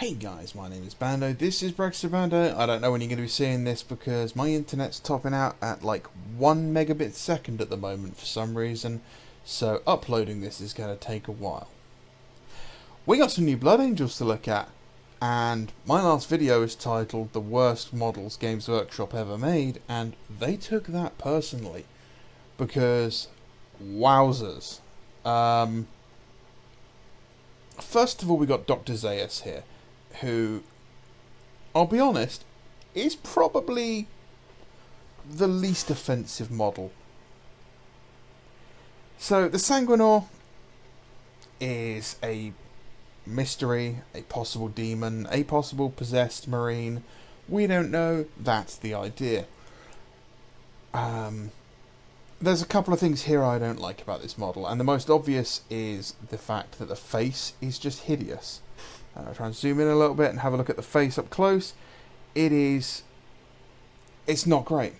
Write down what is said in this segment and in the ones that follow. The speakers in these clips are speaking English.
Hey guys, my name is Bando, this is Brexter Bando. I don't know when you're going to be seeing this because my internet's topping out at like 1 megabit second at the moment for some reason, so uploading this is going to take a while. We got some new Blood Angels to look at, and my last video is titled The Worst Models Games Workshop Ever Made, and they took that personally because, wowzers. First of all, we got Dr. Zaius here, who, I'll be honest, is probably the least offensive model. So the Sanguinor is a mystery, a possible demon, a possible possessed marine. We don't know. That's the idea. There's a couple of things here I don't like about this model, and the most obvious is the fact that the face is just hideous. I'll try and zoom in a little bit and have a look at the face up close. It's not great.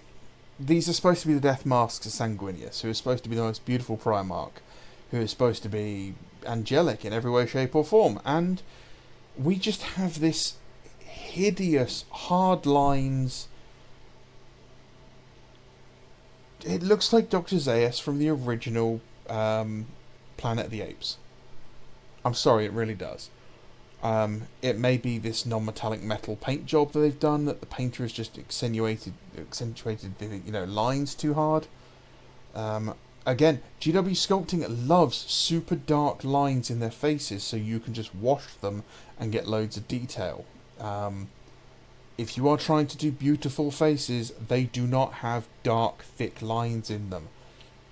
These are supposed to be the death masks of Sanguinius, who is supposed to be the most beautiful Primarch, who is supposed to be angelic in every way, shape or form, and we just have this hideous, hard lines. It looks like Dr. Zaius from the original Planet of the Apes. I'm sorry, it really does. It may be this non-metallic metal paint job that they've done, that the painter has just accentuated the lines too hard. Again, GW Sculpting loves super dark lines in their faces, so you can just wash them and get loads of detail. If you are trying to do beautiful faces, they do not have dark, thick lines in them.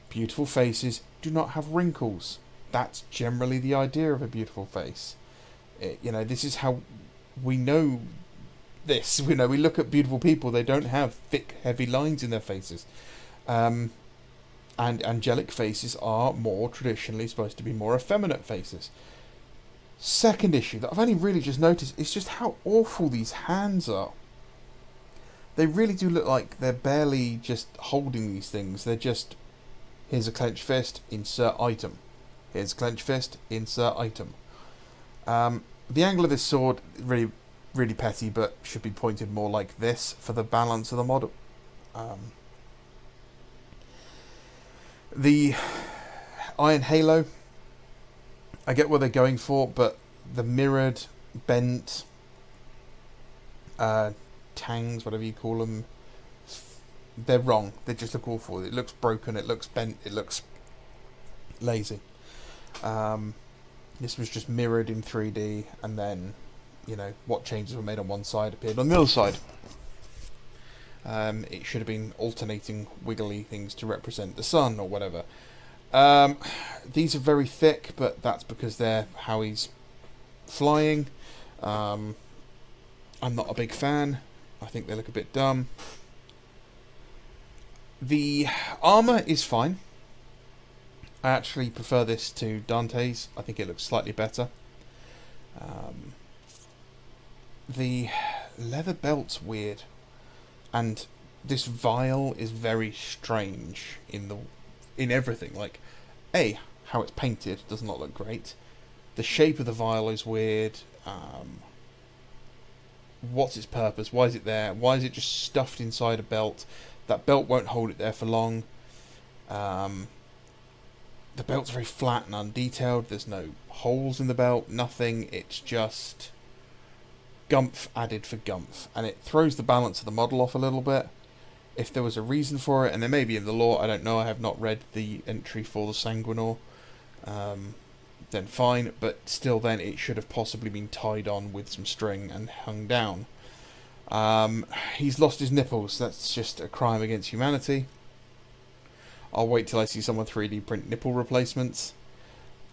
Beautiful faces do not have wrinkles. That's generally the idea of a beautiful face. This is how we know this. We look at beautiful people, they don't have thick, heavy lines in their faces. And angelic faces are more traditionally supposed to be more effeminate faces. Second issue that I've only really just noticed is just how awful these hands are. They really do look like they're barely just holding these things. They're just, here's a clenched fist, insert item. Here's a clenched fist, insert item. The angle of this sword, really, really petty, but should be pointed more like this for the balance of the model. The Iron Halo, I get what they're going for, but the mirrored, bent, tangs, whatever you call them, they're wrong. They just look awful. It looks broken, it looks bent, it looks lazy. This was just mirrored in 3D, and then, what changes were made on one side appeared on the other side. It should have been alternating wiggly things to represent the sun or whatever. These are very thick, but that's because they're how he's flying. I'm not a big fan. I think they look a bit dumb. The armour is fine. I actually prefer this to Dante's. I think it looks slightly better. The leather belt's weird, and this vial is very strange in everything. Like, how it's painted does not look great. The shape of the vial is weird. What's its purpose? Why is it there? Why is it just stuffed inside a belt? That belt won't hold it there for long. The belt's very flat and undetailed. There's no holes in the belt, nothing. It's just gumph added for gumph. And it throws the balance of the model off a little bit. If there was a reason for it, and there may be in the lore, I don't know, I have not read the entry for the Sanguinor, then fine. But still then, it should have possibly been tied on with some string and hung down. He's lost his nipples. That's just a crime against humanity. I'll wait till I see someone 3D print nipple replacements.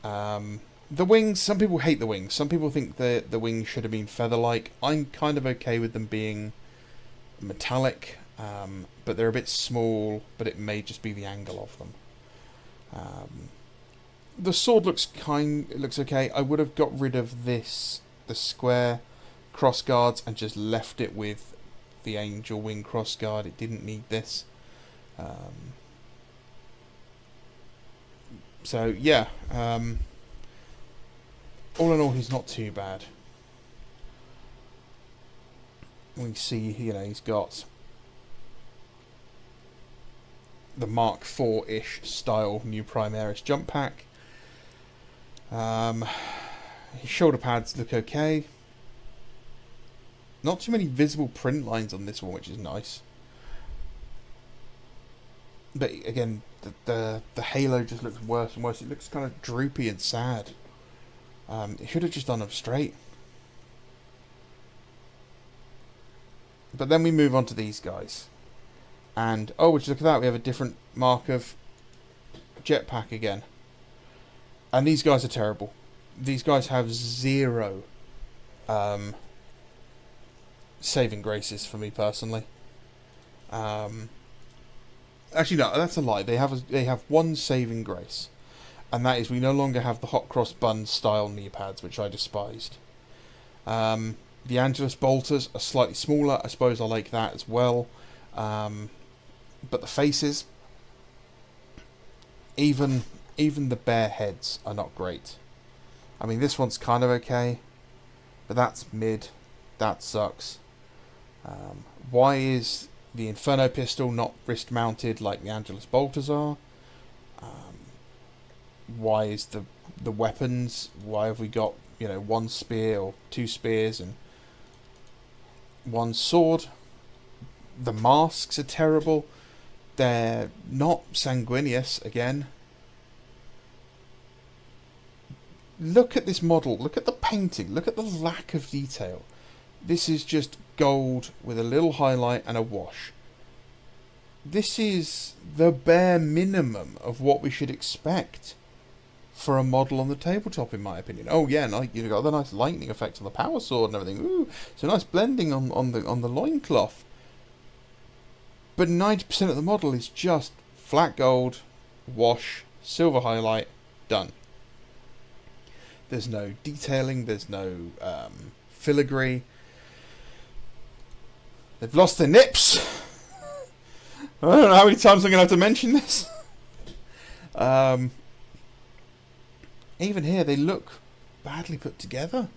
The wings, some people hate the wings. Some people think the wings should have been feather-like. I'm kind of okay with them being metallic, but they're a bit small, but it may just be the angle of them. The sword looks okay. I would have got rid of the square cross guards and just left it with the angel wing cross guard. It didn't need this. So yeah, all in all, he's not too bad. We see, he's got the Mark IV-ish style new Primaris jump pack. His shoulder pads look okay. Not too many visible print lines on this one, which is nice. But again, the halo just looks worse and worse. It looks kind of droopy and sad. It should have just done them straight. But then we move on to these guys. And, oh, would you look at that, we have a different mark of jetpack again. And these guys are terrible. These guys have zero saving graces for me personally. Actually, no, that's a lie. They have one saving grace. And that is we no longer have the hot cross bun style knee pads, which I despised. The Angelus bolters are slightly smaller. I suppose I like that as well. But the faces, even the bare heads are not great. I mean, this one's kind of okay, but that's mid. That sucks. Why is the Inferno pistol not wrist mounted like the Angelus bolters are? Why is the weapons? Why have we got one spear or two spears and one sword? The masks are terrible. They're not sanguineous again. Look at this model. Look at the painting. Look at the lack of detail. This is just gold with a little highlight and a wash. This is the bare minimum of what we should expect for a model on the tabletop, in my opinion. Oh yeah, and you got the nice lightning effect on the power sword and everything. Ooh, so nice blending on the loincloth. But 90% of the model is just flat gold, wash, silver highlight, done. There's no detailing, there's no filigree. They've lost their nips. I don't know how many times I'm going to have to mention this. Even here, they look badly put together.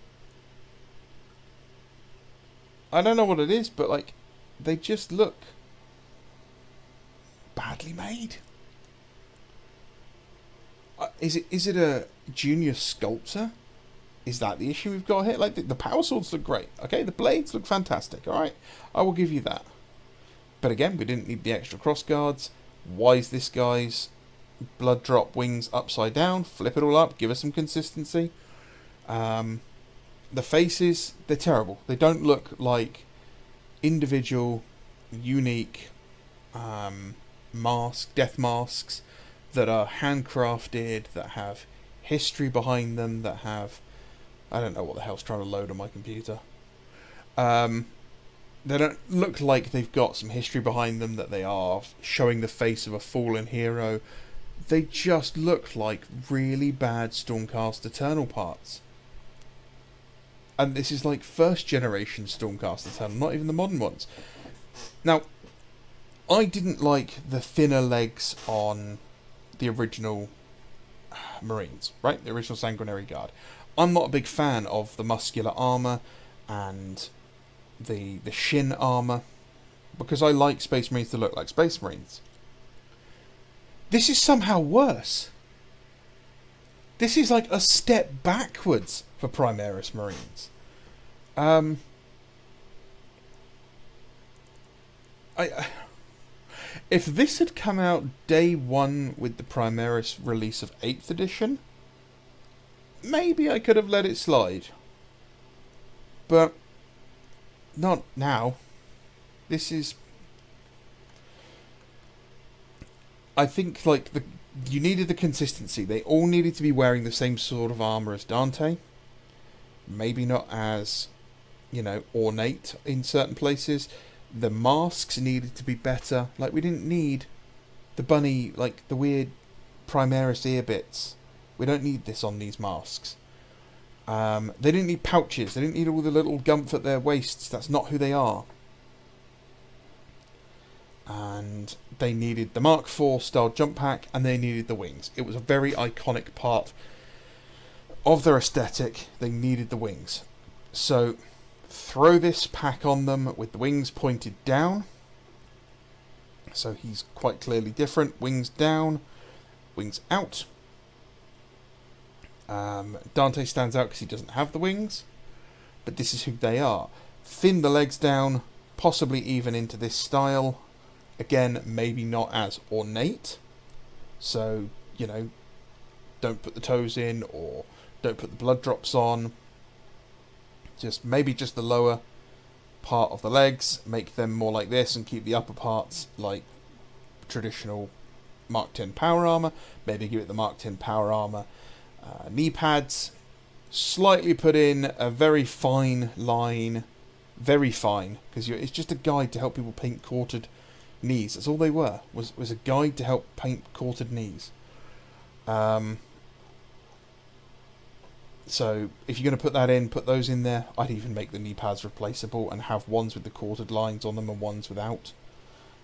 I don't know what it is, but like, they just look badly made. Is it a junior sculptor? Is that the issue we've got here? Like, the power swords look great. Okay, the blades look fantastic. All right, I will give you that. But again, we didn't need the extra cross guards. Why is this guy's blood drop wings upside down? Flip it all up. Give us some consistency. The faces, they're terrible. They don't look like individual, unique death masks that are handcrafted, that have history behind them, that have... I don't know what the hell's trying to load on my computer. They don't look like they've got some history behind them, that they are showing the face of a fallen hero. They just look like really bad Stormcast Eternal parts. And this is like first generation Stormcast Eternal, not even the modern ones. Now, I didn't like the thinner legs on the original Marines, right? The original Sanguinary Guard. I'm not a big fan of the muscular armour and the shin armour, because I like Space Marines to look like Space Marines. This is somehow worse. This is like a step backwards for Primaris Marines. If this had come out day one with the Primaris release of 8th edition, maybe I could have let it slide. But not now. This is... I think like you needed the consistency. They all needed to be wearing the same sort of armour as Dante. Maybe not as, ornate in certain places. The masks needed to be better. Like, we didn't need the bunny, like the weird Primaris ear bits. We don't need this on these masks. They didn't need pouches. They didn't need all the little gump at their waists. That's not who they are. And they needed the Mark IV style jump pack, and they needed the wings. It was a very iconic part of their aesthetic. They needed the wings. So, throw this pack on them with the wings pointed down. So he's quite clearly different. Wings down, wings out. Dante stands out because he doesn't have the wings, but this is who they are. Thin the legs down, possibly even into this style. Again, maybe not as ornate. So, you know, don't put the toes in or don't put the blood drops on. Maybe just the lower part of the legs, make them more like this and keep the upper parts like traditional Mark 10 power armor. Maybe give it the Mark 10 power armor knee pads. Slightly put in a very fine line, very fine, because it's just a guide to help people paint quartered knees. That's all they were, was a guide to help paint quartered knees. So if you're going to put that in, put those in there. I'd even make the knee pads replaceable and have ones with the quartered lines on them and ones without.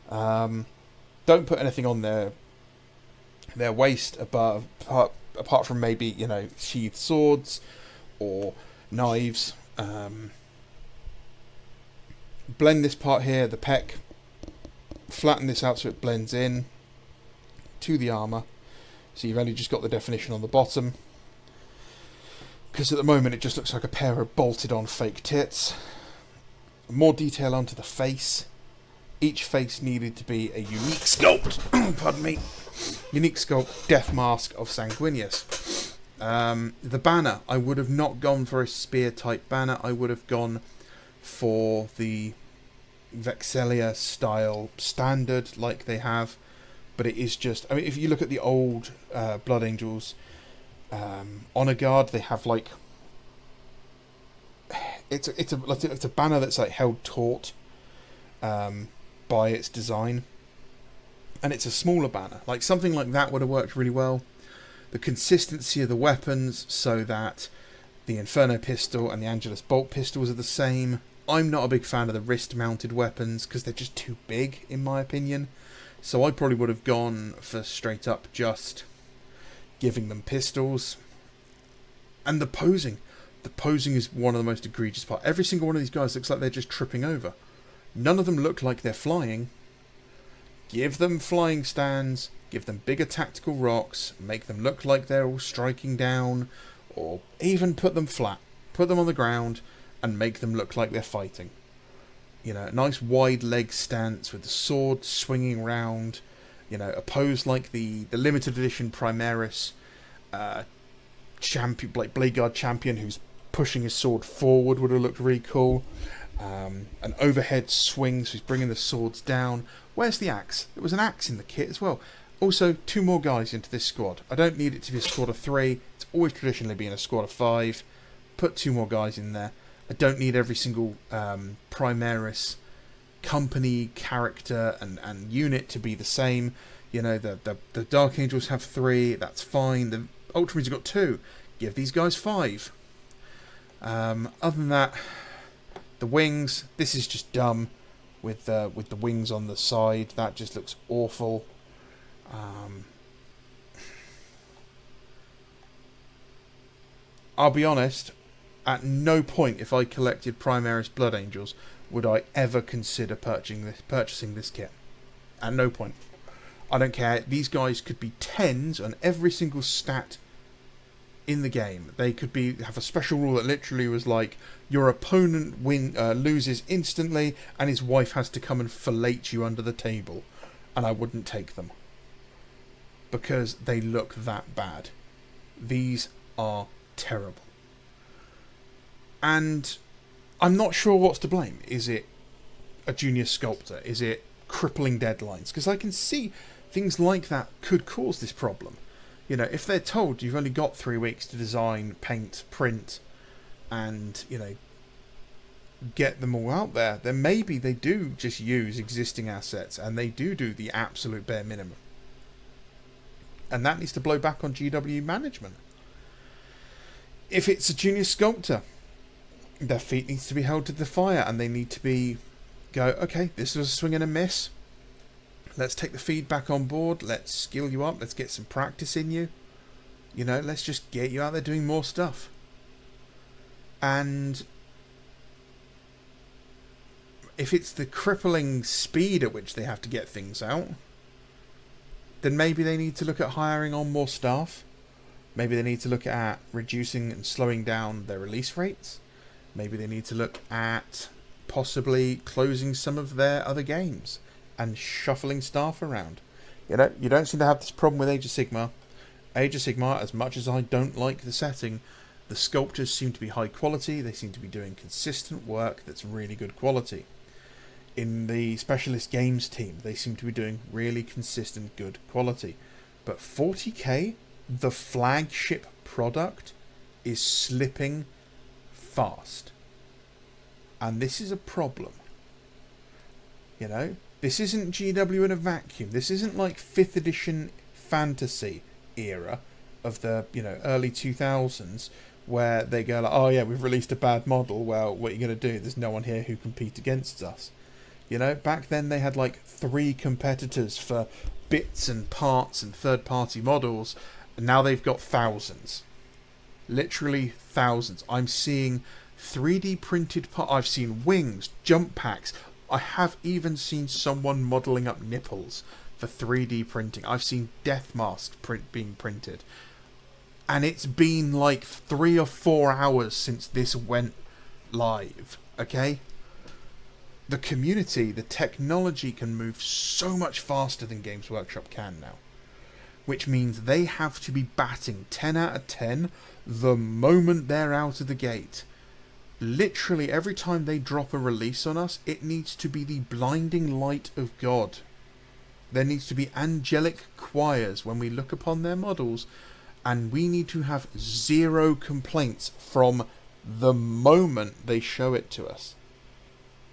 Don't put anything on their waist above, apart from maybe, you know, sheathed swords or knives. Blend this part here, the pec. Flatten this out so it blends in to the armour. So you've only just got the definition on the bottom. Because at the moment it just looks like a pair of bolted on fake tits. More detail onto the face. Each face needed to be a unique sculpt. Pardon me. Unique sculpt, death mask of Sanguinius. The banner, I would have not gone for a spear type banner. I would have gone for the Vexelia style standard like they have. But it is just, I mean, if you look at the old Blood Angels Honor Guard, they have like it's a banner that's like held taut by its design, and it's a smaller banner. Like something like that would have worked really well. The consistency of the weapons, so that the Inferno pistol and the Angelus bolt pistols are the same. I'm not a big fan of the wrist mounted weapons because they're just too big in my opinion. So I probably would have gone for straight up just giving them pistols. And the posing. The posing is one of the most egregious parts. Every single one of these guys looks like they're just tripping over. None of them look like they're flying. Give them flying stands. Give them bigger tactical rocks. Make them look like they're all striking down. Or even put them flat. Put them on the ground and make them look like they're fighting. You know, a nice wide leg stance with the sword swinging round. You know, a pose like the limited edition Primaris champion, like Blade Guard champion, who's pushing his sword forward would have looked really cool. An overhead swing, so he's bringing the swords down. Where's the axe? There was an axe in the kit as well. Also, 2 more guys into this squad. I don't need it to be a squad of 3. It's always traditionally been a squad of 5. Put 2 more guys in there. I don't need every single Primaris company, character, and unit to be the same. You know, the Dark Angels have 3. That's fine. The Ultramarines have got 2. Give these guys 5. Other than that, the wings. This is just dumb. With the wings on the side, that just looks awful. I'll be honest. At no point, if I collected Primaris Blood Angels, would I ever consider purchasing this kit. At no point. I don't care. These guys could be 10s on every single stat in the game. They could have a special rule that literally was like, your opponent loses instantly, and his wife has to come and fillet you under the table. And I wouldn't take them. Because they look that bad. These are terrible. And I'm not sure what's to blame. Is it a junior sculptor? Is it crippling deadlines? Because I can see things like that could cause this problem. You know, if they're told you've only got 3 weeks to design, paint, print, and, you know, get them all out there, then maybe they do just use existing assets and they do the absolute bare minimum. And that needs to blow back on GW management. If it's a junior sculptor, their feet needs to be held to the fire and they need to go, okay, this was a swing and a miss. Let's take the feedback on board. Let's skill you up. Let's get some practice in you. You know, let's just get you out there doing more stuff. And if it's the crippling speed at which they have to get things out, then maybe they need to look at hiring on more staff. Maybe they need to look at reducing and slowing down their release rates. Maybe they need to look at possibly closing some of their other games and shuffling staff around. You know, you don't seem to have this problem with Age of Sigmar. Age of Sigmar, as much as I don't like the setting, the sculptors seem to be high quality. They seem to be doing consistent work that's really good quality. In the specialist games team, they seem to be doing really consistent good quality. But 40k, the flagship product, is slipping fast. And this is a problem. You know, this isn't GW in a vacuum. This isn't like 5th edition fantasy era of the, you know, early 2000s, where they go like, oh yeah, we've released a bad model. Well, what are you going to do? There's no one here who compete against us. You know, back then they had like 3 competitors for bits and parts and third-party models, and now they've got thousands. Literally thousands. I'm seeing 3D printed parts. I've seen wings, jump packs. I have even seen someone modelling up nipples for 3D printing. I've seen death masks being printed. And it's been like 3 or 4 hours since this went live, okay? The community, the technology can move so much faster than Games Workshop can now. Which means they have to be batting 10 out of 10 the moment they're out of the gate. Literally every time they drop a release on us, it needs to be the blinding light of God. There needs to be angelic choirs when we look upon their models, and we need to have 0 complaints from the moment they show it to us.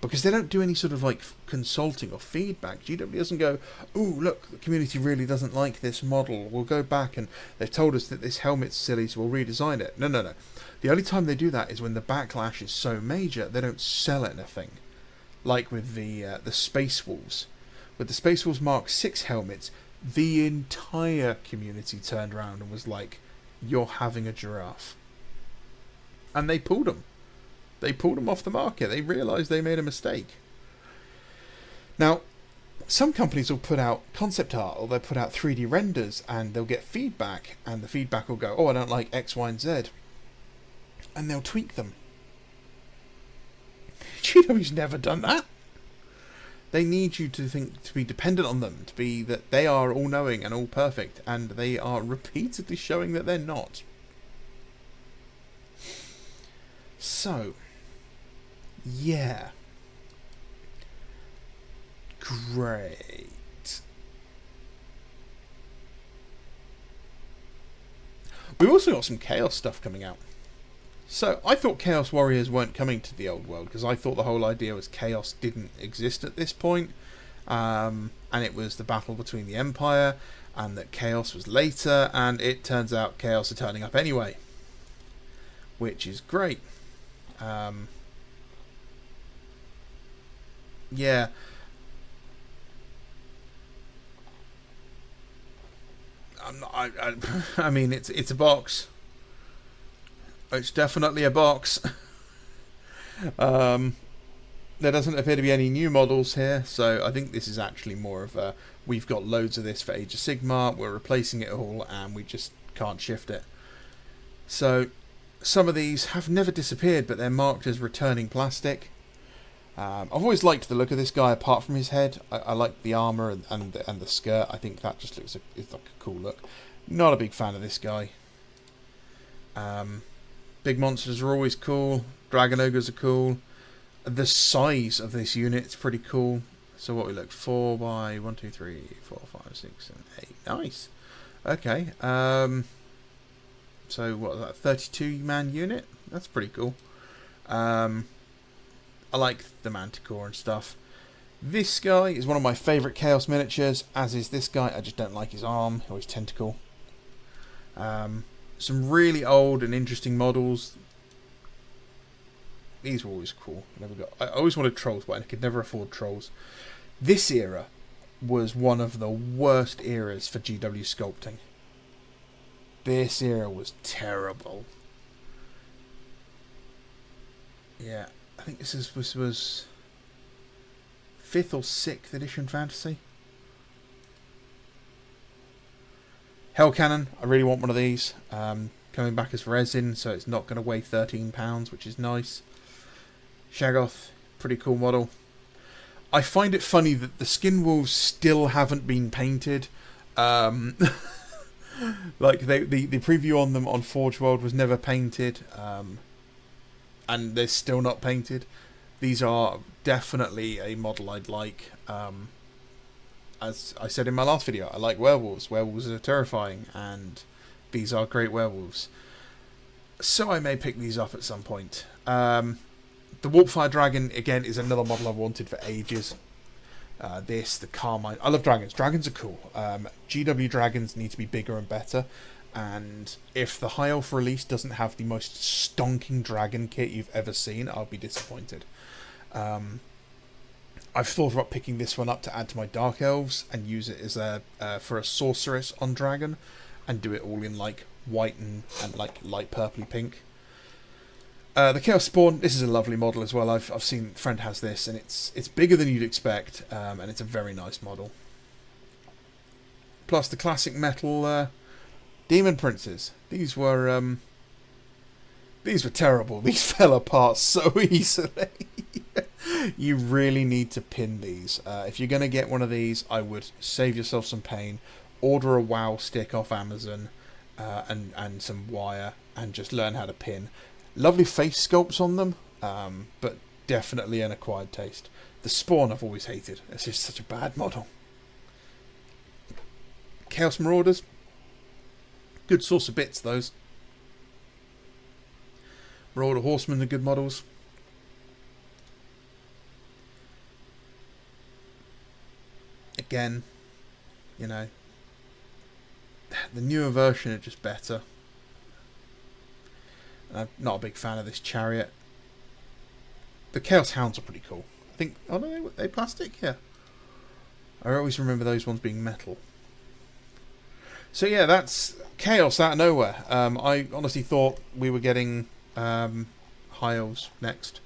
Because they don't do any sort of like consulting or feedback. GW doesn't go, ooh, look, the community really doesn't like this model. We'll go back and they've told us that this helmet's silly, so we'll redesign it. No. The only time they do that is when the backlash is so major, they don't sell anything. Like with the Space Wolves. With the Space Wolves Mark 6 helmets, the entire community turned around and was like, you're having a giraffe. And they pulled them. They pulled them off the market. They realised they made a mistake. Now, some companies will put out concept art, or they'll put out 3D renders, and they'll get feedback, and the feedback will go, oh, I don't like X, Y, and Z. And they'll tweak them. GW's never done that. They need you to be dependent on them, to be that they are all-knowing and all-perfect, and they are repeatedly showing that they're not. So, yeah. Great. We've also got some Chaos stuff coming out. So, I thought Chaos Warriors weren't coming to the old world, because I thought the whole idea was Chaos didn't exist at this point, and it was the battle between the Empire, and that Chaos was later, and it turns out Chaos are turning up anyway. Which is great. Yeah. I mean, it's a box. It's definitely a box. There doesn't appear to be any new models here, so I think this is actually more of a, we've got loads of this for Age of Sigmar, we're replacing it all, and we just can't shift it. So, some of these have never disappeared, but they're marked as returning plastic. I've always liked the look of this guy, apart from his head. I like the armour and the skirt. I think that just looks it's like a cool look. Not a big fan of this guy. Big monsters are always cool. Dragon ogres are cool. The size of this unit is pretty cool. So what we look 4 by 1, 2, 3, 4, 5, 6, and 8. Nice. Okay. So what is that? 32-man unit. That's pretty cool. I like the Manticore and stuff. This guy is one of my favourite Chaos miniatures, as is this guy. I just don't like his arm or his tentacle. Some really old and interesting models. These were always cool. I always wanted trolls, but I could never afford trolls. This era was one of the worst eras for GW sculpting. This era was terrible. Yeah, I think this was 5th or 6th edition fantasy. Hell Cannon, I really want one of these. Coming back as resin, so it's not going to weigh £13, which is nice. Shaggoth, pretty cool model. I find it funny that the Skin Wolves still haven't been painted. Like the preview on them on Forge World was never painted, and they're still not painted. These are definitely a model I'd like. As I said in my last video, I like werewolves. Werewolves are terrifying, and these are great werewolves. So I may pick these up at some point. The Warpfire Dragon, again, is another model I've wanted for ages. The Carmine. I love dragons. Dragons are cool. GW dragons need to be bigger and better. And if the High Elf release doesn't have the most stonking dragon kit you've ever seen, I'll be disappointed. I've thought about picking this one up to add to my Dark Elves and use it as for a sorceress on dragon, and do it all in like white and like light purpley pink. The Chaos Spawn, this is a lovely model as well. I've seen a friend has this, and it's bigger than you'd expect, and it's a very nice model. Plus the classic metal Demon Princes. These were terrible. These fell apart so easily. You really need to pin these. If you're going to get one of these, I would save yourself some pain. Order a WoW stick off Amazon and some wire, and just learn how to pin. Lovely face sculpts on them, but definitely an acquired taste. The Spawn I've always hated. It's just such a bad model. Chaos Marauders. Good source of bits, those. Marauder Horsemen are good models. Again, you know, the newer version are just better. And I'm not a big fan of this Chariot. The Chaos Hounds are pretty cool. I think, oh no, they plastic? Yeah. I always remember those ones being metal. So yeah, that's Chaos out of nowhere. I honestly thought we were getting High Elves next.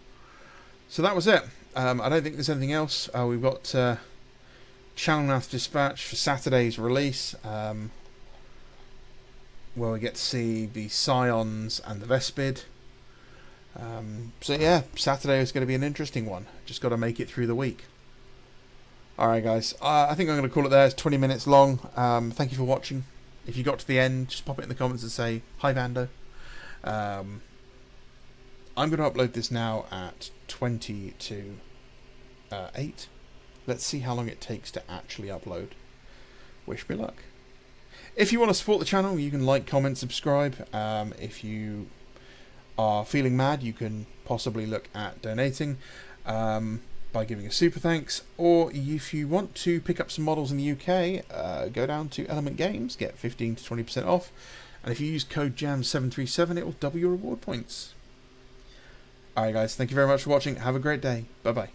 So that was it. I don't think there's anything else. We've got Channelmouth Dispatch for Saturday's release, where we get to see the Scions and the Vespid. So yeah, Saturday is going to be an interesting one. Just got to make it through the week. Alright guys, I think I'm going to call it there. It's 20 minutes long. Thank you for watching. If you got to the end, just pop it in the comments and say, hi Vando. I'm going to upload this now at 20 to 8. Let's see how long it takes to actually upload. Wish me luck. If you want to support the channel, you can like, comment, subscribe. If you are feeling mad, you can possibly look at donating by giving a super thanks. Or if you want to pick up some models in the UK, go down to Element Games, get 15 to 20% off. And if you use code JAM737, it will double your reward points. Alright guys, thank you very much for watching. Have a great day. Bye bye.